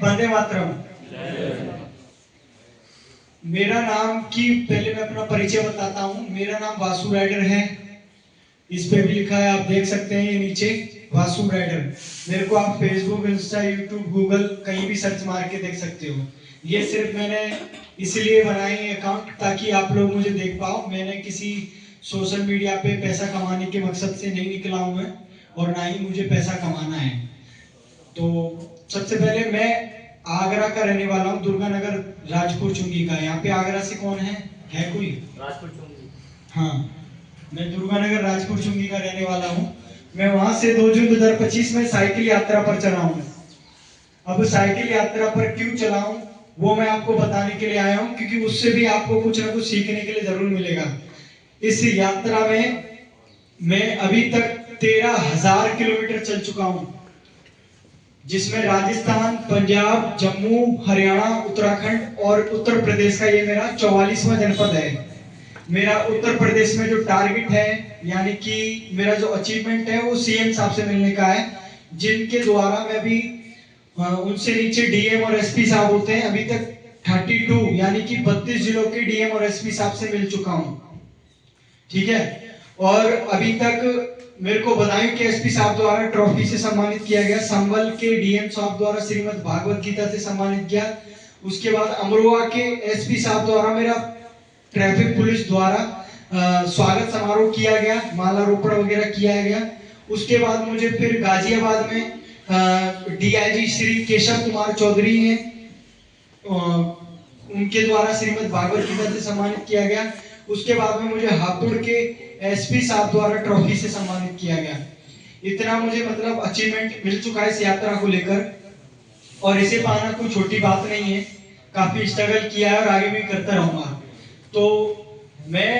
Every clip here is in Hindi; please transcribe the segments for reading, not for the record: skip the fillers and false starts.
वंदे मातरम। मेरा नाम की पहले मैं अपना परिचय बताता हूँ। मेरा नाम वासु राइडर है। इस पे भी लिखा है, आप देख सकते हैं ये नीचे, वासु राइडर। मेरे को आप फेसबुक, इंस्टा, यूट्यूब, गूगल कहीं भी सर्च मार के देख सकते हो। ये सिर्फ मैंने इसलिए बनाई है अकाउंट ताकि आप लोग मुझे देख पाओ। मैंने किसी सोशल मीडिया पे पैसा कमाने के मकसद से नहीं निकला हूँ मैं, और ना ही मुझे पैसा कमाना है। तो सबसे पहले मैं आगरा का रहने वाला हूँ, दुर्गानगर, राजपुर चुंगी का। यहाँ पे आगरा से कौन है कोई? राजपुर चुंगी। हाँ, मैं दुर्गानगर राजपुर चुंगी का रहने वाला हूँ। मैं वहां से 2 जून 2025 में साइकिल यात्रा पर चला हूँ। अब साइकिल यात्रा पर क्यों चला हूँ वो मैं आपको बताने के लिए आया हूँ, क्योंकि उससे भी आपको कुछ ना कुछ सीखने के लिए जरूर मिलेगा। इस यात्रा में मैं अभी तक 13,000 किलोमीटर चल चुका हूँ, जिसमें राजस्थान, पंजाब, जम्मू, हरियाणा, उत्तराखंड और उत्तर प्रदेश का ये मेरा 44वां जनपद है। मेरा उत्तर प्रदेश में जो टारगेट है, यानी कि मेरा जो अचीवमेंट है, वो सीएम साहब से मिलने का है, जिनके द्वारा मैं भी उनसे नीचे डीएम और एसपी साहब होते हैं। अभी तक 32 यानी कि 32 जिलों के डीएम और एसपी साहब से मिल चुका हूँ, ठीक है। और अभी तक मेरे को बदायूं के एसपी साहब द्वारा ट्रॉफी से सम्मानित किया गया, संभल के डीएम साहब द्वारा श्रीमद् भागवत गीता से सम्मानित किया। उसके बाद अमरोहा के एसपी साहब द्वारा मेरा ट्रैफिक पुलिस द्वारा स्वागत समारोह किया गया, मालारोपण वगैरह किया गया। उसके बाद मुझे फिर गाजियाबाद में डीआईजी श्री केशव कुमार चौधरी हैं, उनके द्वारा श्रीमद् भागवत गीता से सम्मानित किया गया। उसके बाद में मुझे हापुड़ के एसपी साहब द्वारा ट्रॉफी से सम्मानित किया गया। इतना मुझे मतलब अचीवमेंट मिल चुका है इस यात्रा को लेकर, और इसे पाना कोई छोटी बात नहीं है। काफी स्ट्रगल किया है और आगे भी करता रहूंगा। तो मैं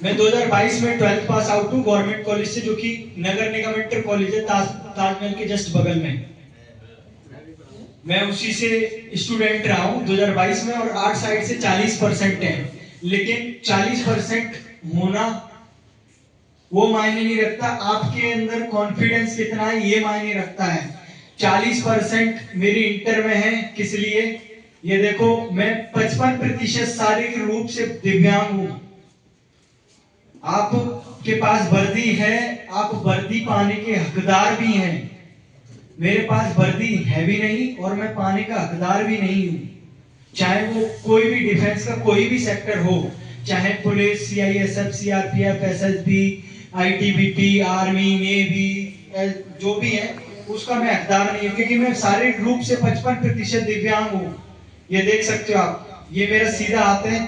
2022 में 12th पास आउट हूँ गवर्नमेंट कॉलेज से, जो कि नगर निगम इंटर कॉलेज है, ताजमहल के जस्ट बगल में। मैं उसी से स्टूडेंट रहा हूँ 2022 में, और आर्ट साइड से 40% है। लेकिन 40% होना वो मायने नहीं रखता, आपके अंदर कॉन्फिडेंस कितना है ये मायने रखता है। 40% मेरी इंटर में है, किस लिए? ये देखो, मैं 55% शारीरिक रूप से दिव्यांग हूं। आपके पास वर्दी है, आप वर्दी पाने के हकदार भी हैं। मेरे पास वर्दी है भी नहीं और मैं पाने का हकदार भी नहीं हूं। चाहे वो कोई भी डिफेंस का कोई भी सेक्टर हो, चाहे police, CISF, CRPF, SSB, ITBP, army, navy, जो भी है, उसका मैं हकदार नहीं हूं, क्योंकि मैं शारीरिक रूप से 55% दिव्यांग हूं। ये देख सकते हो आप, ये मेरा सीधा हाथ है।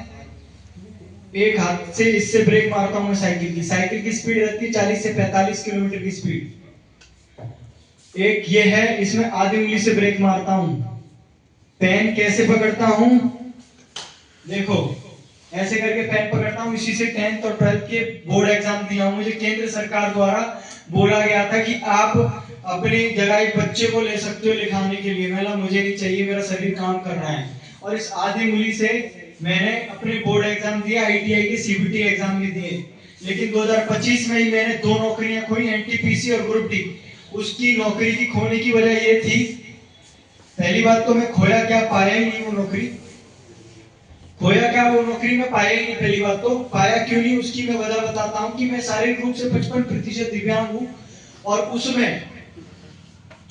एक हाथ से इससे ब्रेक मारता हूं मैं साइकिल की स्पीड रहती है 40 से 45 किलोमीटर की स्पीड। एक ये है, इसमें आधी उंगली से ब्रेक मारता हूं। पेन कैसे पकड़ता हूं? देखो, ऐसे करके पेन पकड़ता हूं। इसी से 10th और 12th के बोर्ड एग्जाम दिया हूं। मुझे केंद्र सरकार द्वारा बोला गया था कि आप अपनी जगह एक बच्चे को ले सकते हो लिखाने के लिए। मैंने मुझे नहीं चाहिए, मेरा शरीर काम कर रहा है। और इस आधी उंगली से मैंने अपने बोर्ड एग्जाम दिया, आईटीआई के सीबीटी एग्जाम भी दिए। लेकिन 2025 में ही मैंने 2 नौकरियां खोई, एनटीपीसी और ग्रुप डी। उसकी नौकरी की खोने की वजह ये थी, पहली बात तो मैं खोया क्या, पाया ही नहीं वो नौकरी। खोया क्या, वो नौकरी में पाया ही नहीं। पहली बात तो पाया क्यों नहीं, उसकी मैं वजह बताता हूं कि मैं शारीरिक रूप से 55% दिव्यांग हूं, और उसमें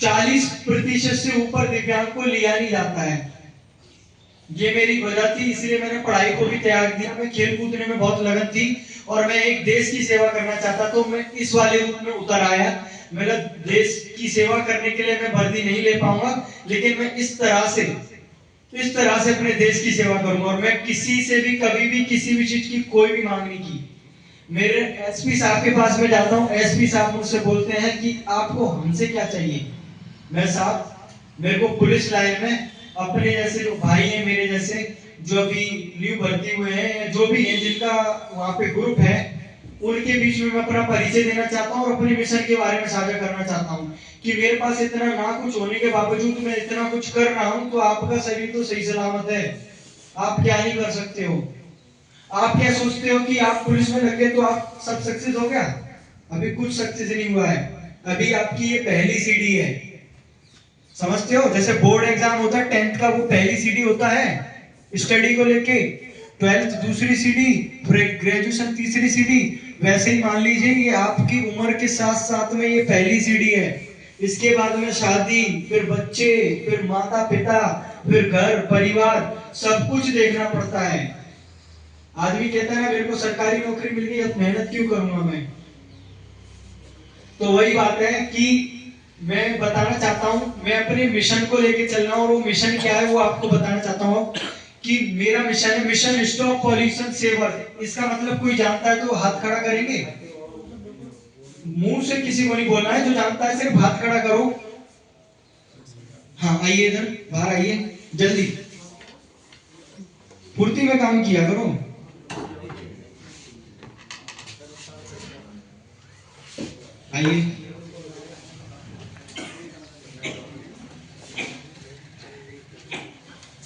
40% से ऊपर दिव्यांग को लिया नहीं जाता है। ये मेरी वजह थी, इसलिए मैंने पढ़ाई को भी त्याग दिया। मैं खेल कूदने में बहुत लगन थी और मैं एक देश की सेवा करना चाहता, तो मैं इस वाले रूप में उतर आया। मेरा देश की सेवा करने के लिए मैं वर्दी नहीं ले पाऊंगा, लेकिन मैं इस तरह से अपने देश की सेवा करूंगा। और मैं किसी से भी कभी भी किसी भी चीज की कोई भी मांग नहीं की। मेरे एसपी साहब के पास में जाता हूं, एसपी साहब मुझसे बोलते हैं कि आपको हमसे क्या चाहिए? मैं साहब, मेरे को पुलिस लाइन में अपने जैसे जो भाई हैं, मेरे जैसे जो अभी न्यू भर्ती हुए हैं, जो भी हैं जिनका वहां पे ग्रुप है, उनके बीच में मैं अपना परिचय देना चाहता हूं और अपने मिशन के बारे में साझा करना चाहता हूं कि मेरे पास इतना ना कुछ होने के बावजूद मैं इतना कुछ कर रहा हूं। तो आपका शरीर तो सही सलामत है, आप क्या नहीं कर सकते हो। आप क्या सोचते हो कि आप पुलिस में लग गए तो आप सब सक्सेस हो गया? अभी कुछ सक्सेस नहीं हुआ है। अभी आपकी ये पहली सीढ़ी है। समझते हो? जैसे बोर्ड एग्जाम होता है 10th का, वो पहली सीडी होता है स्टडी को लेके, 12th दूसरी सीडी, ग्रेजुएशन तीसरी सीडी, वैसे ही मान लीजिए ये आपकी उम्र के साथ साथ में ये पहली सीडी है। इसके बाद में शादी, फिर बच्चे, फिर माता पिता, फिर घर परिवार, सब कुछ देखना पड़ता है। आदमी कहता है ना मेरे को सरकारी नौकरी मिल गई, अब मेहनत क्यों करूंगा मैं? तो वही बात है कि मैं बताना चाहता हूं, मैं अपने मिशन को लेके चल रहा हूं, और वो मिशन क्या है वो आपको बताना चाहता हूं कि मेरा मिशन है मिशन स्टॉप पॉल्यूशन सेवर। इसका मतलब कोई जानता है तो हाथ खड़ा करेंगे, मुंह से किसी को नहीं बोलना है, जो जानता है सिर्फ हाथ खड़ा करो। हाँ आइए इधर बाहर आइए, जल्दी फुर्ती में काम किया करो। आइए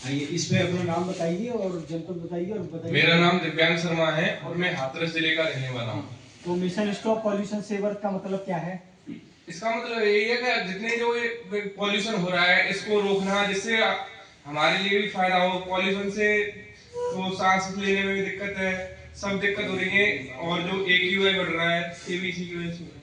आइए, इस पे अपना नाम बताइए और जनपद बताइए और बताइए। मेरा नाम दिव्यांग शर्मा है और मैं हाथरस जिले का रहने वाला हूँ। तो मिशन स्टॉप पॉल्यूशन सेवर का मतलब क्या है? इसका मतलब यही है कि जितने जो ये पॉल्यूशन हो रहा है इसको रोकना, जिससे हमारे लिए भी फायदा हो। पॉल्यूशन से तो सांस लेने में भी दिक्कत है, सब दिक्कत हो रही है, और जो AQI बढ़ रहा है ये भी इसी की वजह से।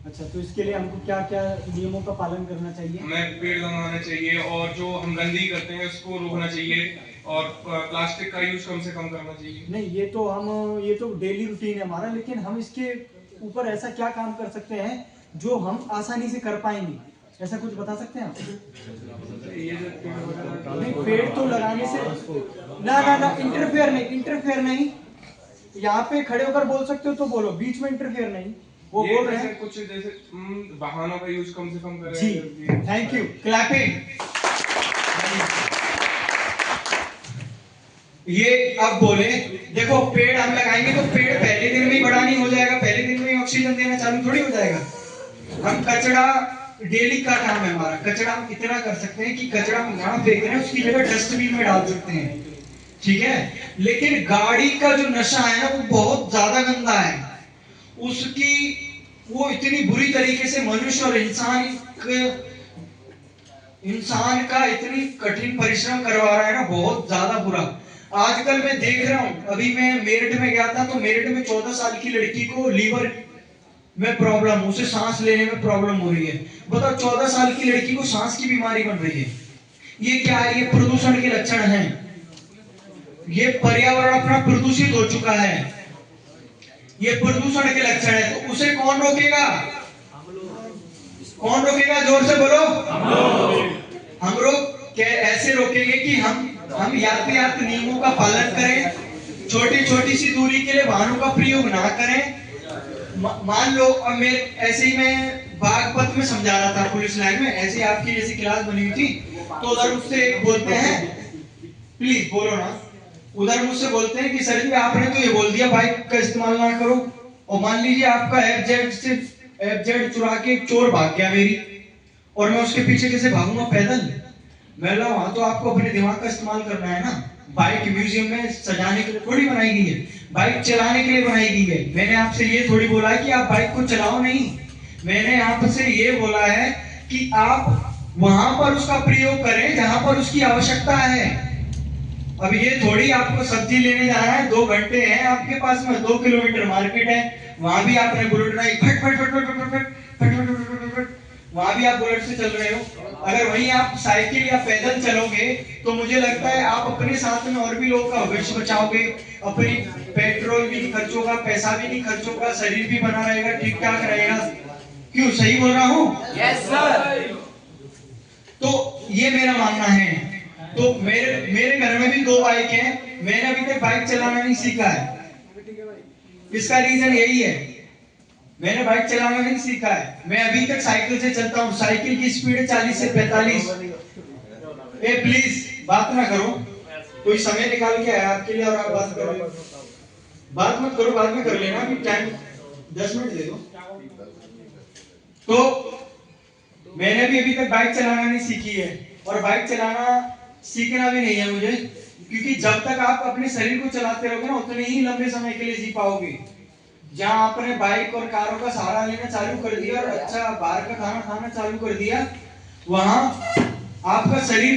अच्छा, तो इसके लिए हमको क्या क्या नियमों का पालन करना चाहिए? हमें पेड़ लगाना चाहिए, और जो हम गंदगी करते हैं उसको रोकना चाहिए, और प्लास्टिक का यूज कम से कम करना चाहिए। नहीं, ये तो डेली रूटीन है हमारा, लेकिन हम इसके ऊपर ऐसा क्या काम कर सकते हैं जो हम आसानी से कर पाएंगे? ऐसा कुछ बता सकते हैं आप? नहीं, पेड़ तो लगाने से ना इंटरफेयर नहीं। यहाँ पे खड़े होकर बोल सकते हो तो बोलो, बीच में इंटरफेयर नहीं। वो बोल रहे हैं कुछ जैसे वाहनों का यूज कम से कम करें। जी, थैंक यू, क्लैपिंग। ये अब बोले, देखो पेड़ हम लगाएंगे तो पेड़ पहले दिन में ही बड़ा नहीं हो जाएगा, पहले दिन में ही ऑक्सीजन देना चालू थोड़ी हो जाएगा। हम कचरा, डेली का काम है हमारा, कचरा हम इतना कर सकते हैं कि कचरा हम वहां फेंक रहे हैं उसकी जगह डस्टबिन में डाल सकते हैं, ठीक है। लेकिन गाड़ी का जो नशा है ना वो बहुत ज्यादा गंदा है, उसकी वो इतनी बुरी तरीके से मनुष्य और इंसान का इतनी कठिन परिश्रम करवा रहा है ना, बहुत ज्यादा बुरा। आजकल मैं देख रहा हूं, अभी मैं मेरठ में गया था तो मेरठ में 14 साल की लड़की को लीवर में प्रॉब्लम, उसे सांस लेने में प्रॉब्लम हो रही है। बताओ 14 साल की लड़की को सांस की बीमारी बन रही है। ये क्या है? ये प्रदूषण के लक्षण हैं। ये पर्यावरण अपना प्रदूषित हो चुका है, ये प्रदूषण के लक्षण है। तो उसे कौन रोकेगा? कौन रोकेगा? जोर से बोलो। हम लोग ऐसे रोकेंगे कि हम यातायात नियमों का पालन करें, छोटी छोटी सी दूरी के लिए वाहनों का प्रयोग ना करें। मान लो अब मैं ऐसे ही मैं बागपत में समझा रहा था पुलिस लाइन में, ऐसे आपकी जैसी क्लास बनी हुई थी, तो उधर मुझसे बोलते हैं, प्लीज बोलो ना, उधर मुझसे बोलते हैं कि सर जी आपने तो ये बोल दिया बाइक का इस्तेमाल ना करो, और मान लीजिए आपका एफजेड चुरा के एक चोर भाग गया मेरी, और मैं उसके पीछे कैसे भागूंगा पैदल? मैं बोला वहां तो आपको अपने दिमाग का इस्तेमाल करना है ना। बाइक म्यूजियम में सजाने के लिए थोड़ी बनाई गई है, बाइक चलाने के लिए बनाई गई है। मैंने आपसे ये थोड़ी बोला है कि आप बाइक को चलाओ, नहीं, मैंने आपसे ये बोला है कि आप वहां पर उसका प्रयोग करें जहां पर उसकी आवश्यकता है। अब ये थोड़ी आपको सब्जी लेने जाना है, 2 घंटे हैं आपके पास में, 2 किलोमीटर मार्केट है, वहां भी आपने बुलेट नहीं, फट फट फट फट फट फट फट, वहां भी आप बुलेट से चल रहे हो। अगर वहीं आप साइकिल या पैदल चलोगे तो मुझे लगता है आप अपने साथ में और भी लोगों का भविष्य बचाओगे, अपनी पेट्रोल भी नहीं खर्च होगा, पैसा भी नहीं खर्च होगा, शरीर भी बना रहेगा, ठीक ठाक रहेगा। क्यों, सही बोल रहा हूँ? Yes sir. तो ये मेरा मानना है। तो मेरे घर में भी 2 बाइक हैं, मैंने अभी तक बाइक चलाना नहीं सीखा है। इसका रीजन यही है, मैंने बाइक चलाना नहीं सीखा है। मैं अभी तक साइकिल से चलता हूँ, साइकिल की स्पीड है 40 से 45। ए प्लीज बात ना करो, कोई समय निकाल के आया आपके लिए और आप बात करो, बात मत करो, बाद में कर लेना, अभी टाइम 10 मिनट दे दो। तो मैंने भी अभी तक बाइक चलाना नहीं सीखी है, और बाइक चलाना सीखना भी नहीं है मुझे, क्योंकि जब तक आप अपने शरीर को चलाते रहोगे ना उतने ही लंबे समय के लिए जी पाओगे। जहां आपने बाइक और कारों का सहारा लेना चालू कर दिया और अच्छा बाहर का खाना खाना चालू कर दिया, वहां आपका शरीर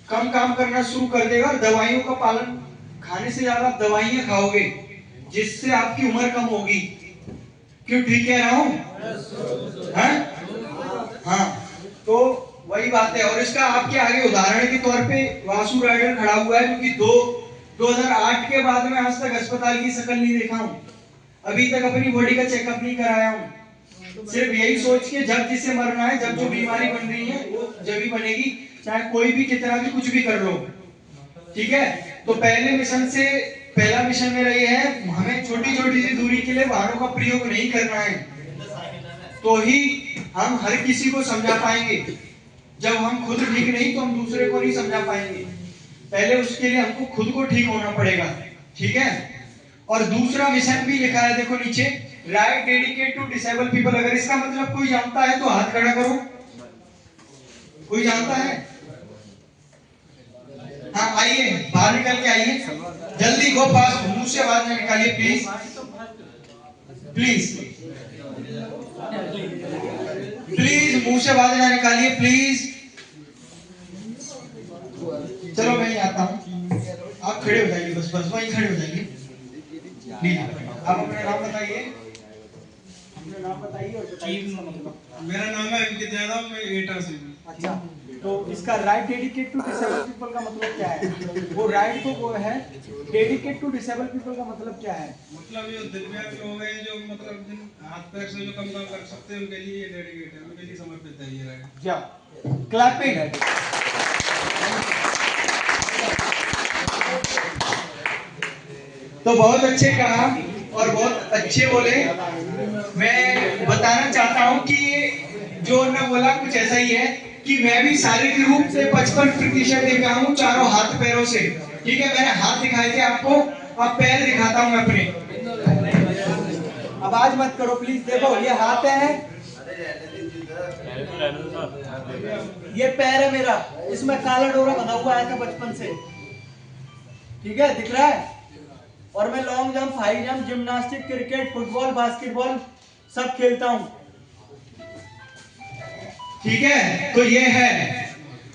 कम काम करना शुरू कर देगा और दवाइयों का पालन, खाने से ज्यादा आप दवाइयां खाओगे जिससे आपकी उम्र कम होगी। क्यों ठीक कह रहा हूं? हाँ, तो वही बात है। और इसका आपके आगे उदाहरण के तौर पे वासु राइडर खड़ा हुआ है, जो कि 2008 के बाद में आज तक अस्पताल की शक्ल नहीं देखा हूं, अभी तक अपनी बॉडी का चेकअप नहीं कराया हूं, सिर्फ यही सोच के जब जिसे मरना है, जब जो बीमारी बन रही है वो जब ही बनेगी, चाहे कोई भी कितना भी कुछ भी कर लो। ठीक है, तो पहला मिशन मेरा ये है, हमें छोटी छोटी सी दूरी के लिए वाहनों का प्रयोग नहीं करना है, तो ही हम हर किसी को समझा पाएंगे। जब हम खुद ठीक नहीं तो हम दूसरे को नहीं समझा पाएंगे। पहले उसके लिए हमको खुद को ठीक होना पड़ेगा। ठीक है, और दूसरा मिशन भी लिखा है, देखो नीचे, right dedicate to disable people. अगर इसका मतलब कोई जानता है तो हाथ खड़ा करो। कोई जानता है? हाँ, आइए बाहर निकल के आइए, जल्दी गो फास्ट, मुंह से आवाज ना निकालिए प्लीज प्लीज प्लीज, मुंह से आवाज ना निकालिए प्लीज। चलो मैं ही आता हूँ, आप खड़े हो जाइए, बस बस वहीं खड़े हो जाइए प्लीज। आप अपना नाम बताइए, अपना नाम बताइए और बताइए इसका मतलब। मेरा नाम है अंकित यादव, मैं एटा से हूँ। अच्छा, तो इसका right dedicate to disable people का मतलब क्या है? वो राइट को वो है, डेडिकेट टू डिसेबल पीपल का मतलब क्या है? मतलब ये दिव्यांग लोग हैं जो मतलब जिन हाथ पैर से जो कम काम कर सकते हैं, उनके लिए ये डेडिकेट है, उनके लिए समर्पित है ये राइट। जा क्लैपिंग। तो बहुत अच्छे कहा और बहुत अच्छे बोले। मैं बताना चाहता हूं कि ये जो उन्होंने बोला कुछ ऐसा ही है कि मैं भी शारीरिक रूप से 55% दिव्यांग हूं, चारों हाथ पैरों से। ठीक है, मैंने हाथ दिखाए थे आपको, अब पैर दिखाता हूं मैं अपने। आवाज मत करो प्लीज। देखो ये हाथ है, ये पैर है मेरा, इसमें काला डोरा बना हुआ है बचपन से। ठीक है, दिख रहा है। और मैं long jump, high jump, gymnastic, cricket, football, basketball सब खेलता हूं। ठीक है, तो ये है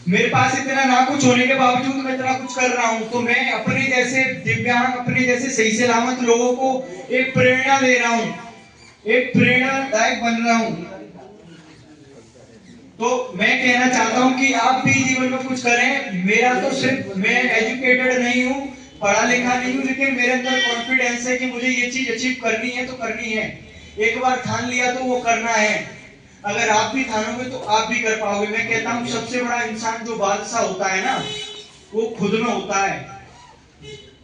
मेरे पास इतना ना कुछ होने के बावजूद मैं इतना कुछ कर रहा हूं। तो मैं अपने जैसे दिव्यांग, अपने जैसे सही सलामत लोगों को एक प्रेरणा दे रहा हूं, एक प्रेरणादायक बन रहा हूं। तो मैं कहना चाहता हूं कि आप भी जीवन में कुछ करें। मेरा तो सिर्फ, मैं एजुकेटेड नहीं हूं, पढ़ा लिखा नहीं हूं, लेकिन मेरे अंदर कॉन्फिडेंस है कि मुझे ये चीज अचीव करनी है तो करनी है। एक बार ठान लिया तो वो करना है। अगर आप भी ठानोगे तो आप भी कर पाओगे। मैं कहता हूं सबसे बड़ा इंसान जो बादशाह होता है ना, वो खुद में होता है।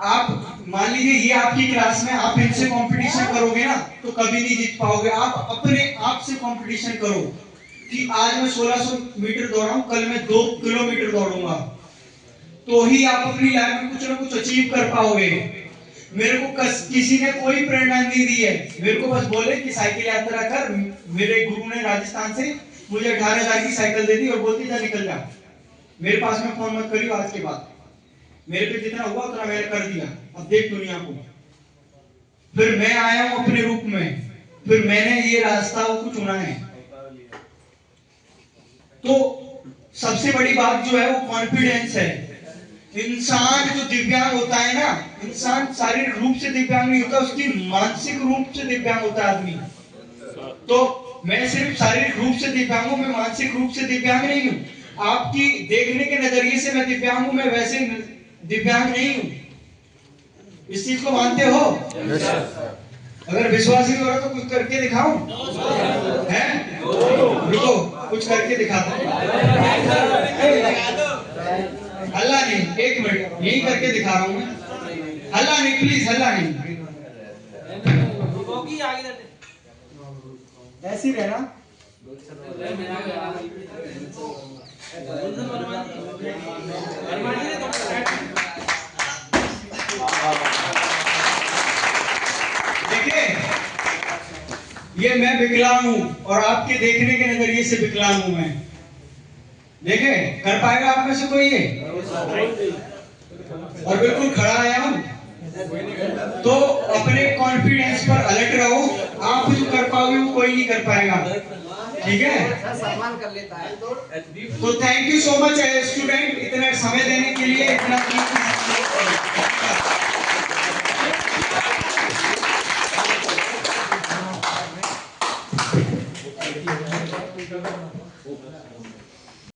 आप मान लीजिए ये आपकी क्लास में, आप इनसे कंपटीशन करोगे ना तो कभी नहीं जीत पाओगे। आप अपने आप से कंपटीशन करो कि आज मैं 1600 मीटर दौड़ा हूं, कल मैं 2 किलोमीटर दौड़ूंगा, तो ही आप अपनी लाइफ में कुछ ना कुछ अचीव कर पाओगे। मेरे को किसी ने कोई प्रेरणा नहीं दी है, मेरे को बस बोले कि साइकिल यात्रा कर। मेरे गुरु ने राजस्थान से मुझे 18,000 की साइकिल दे दी और बोलती जा निकल जा, मेरे पास में फोन मत करियो आज के बाद। मेरे पे जितना हुआ उतना मैंने कर दिया, अब देख दुनिया को। फिर मैं आया हूं अपने रूप में, फिर मैंने ये रास्ता को चुना है। तो सबसे बड़ी बात जो है वो कॉन्फिडेंस है। इंसान जो दिव्यांग होता है ना, इंसान शारीरिक रूप से दिव्यांग नहीं होता, उसकी मानसिक रूप से दिव्यांग होता है आदमी। तो मैं सिर्फ शारीरिक रूप से दिव्यांग हूं, मैं मानसिक रूप से दिव्यांग नहीं हूं। आपकी देखने के नजरिए से मैं दिव्यांग हूं, मैं वैसे दिव्यांग नहीं हूं। इस चीज को मानते हो? अगर विश्वास नहीं हो रहा तो कुछ करके दिखाऊं? हैं? रुको, कुछ करके दिखाता हूं। हल्ला नहीं, एक मिनट, यही करके दिखा रहा हूं मैं। हल्ला नहीं प्लीज, हल्ला नहीं। ऐसी रहना। देखिए, ये मैं विकलांग हूं और आपके देखने के नजरिए से विकलांग हूं मैं। देखे, कर पाएगा आप में से कोई ये? और बिल्कुल खड़ा आया हूं। तो अपने कॉन्फिडेंस पर अलर्ट रहो, आप जो कर पाओगे वो कोई नहीं कर पाएगा। ठीक है, सम्मान कर लेता है। तो thank you so much student, इतना समय देने के लिए, इतना